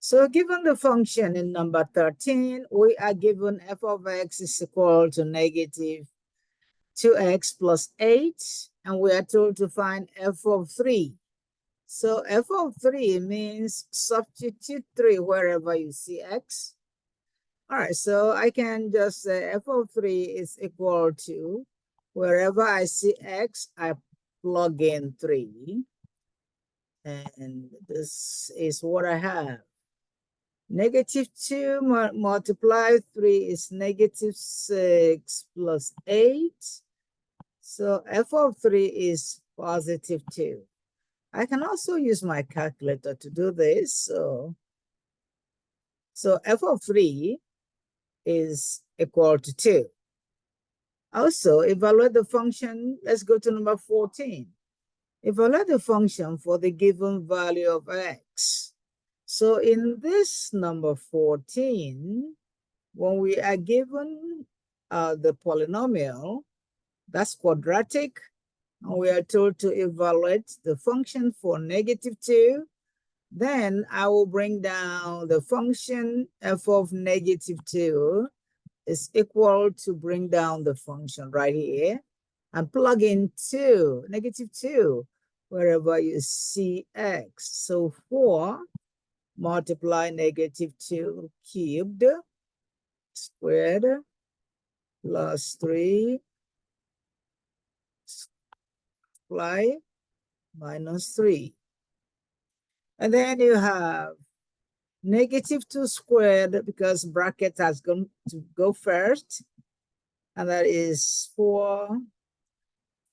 So given the function in number 13, we are given f of x is equal to negative 2x plus 8, and we are told to find f of 3. So f of 3 means substitute 3 wherever you see x. All right, so I can just say f of 3 is equal to, wherever I see x, I plug in 3. And this is what I have. Negative 2 multiplied 3 is negative 6 plus 8. So f of 3 is positive 2. I can also use my calculator to do this. So f of 3 is equal to 2. Also, evaluate the function. Let's go to number 14. Evaluate the function for the given value of x. So in this number 14, when we are given the polynomial, that's quadratic, and we are told to evaluate the function for negative 2, then I will bring down the function f of negative 2 is equal to bring down the function right here and plug in 2, negative 2, wherever you see x. So 4 multiply negative 2 cubed squared plus 3 multiply minus 3. And then you have negative 2 squared, because bracket has gone to go first, and that is 4.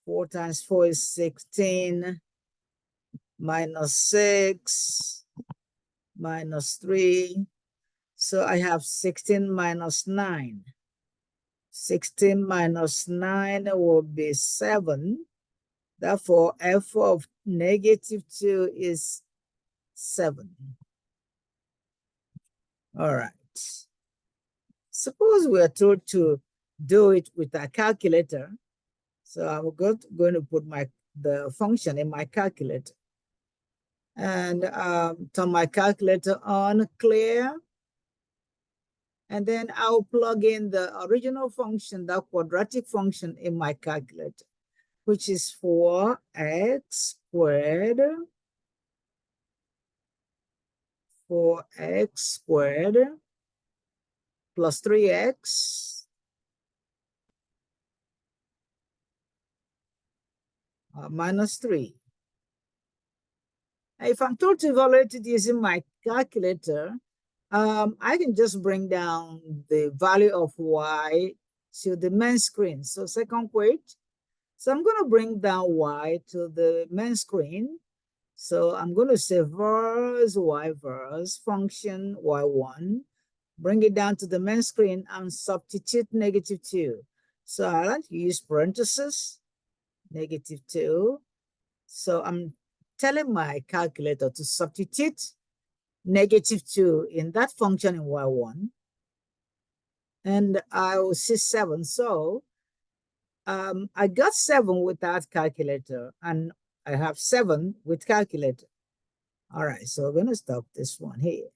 4 times 4 is 16 minus 6 minus 3. So I have 16 minus 9. 16 minus 9 will be 7. Therefore, f of negative 2 is 7. All right. Suppose we are told to do it with a calculator. So I'm going to put the function in my calculator. And turn my calculator on, clear. And then I'll plug in the original function, the quadratic function, in my calculator, which is 4x squared. 4x squared plus 3x minus 3. If I'm told to evaluate it using my calculator, I can just bring down the value of y to the main screen. So second quote. So I'm going to bring down y to the main screen. So I'm going to say verse y verse function y1. Bring it down to the main screen and substitute negative 2. So I like to use parentheses, negative 2. So I'm telling my calculator to substitute negative 2 in that function in y1. And I will see 7. So I got 7 without calculator, and I have 7 with calculator. All right, so we're going to stop this one here.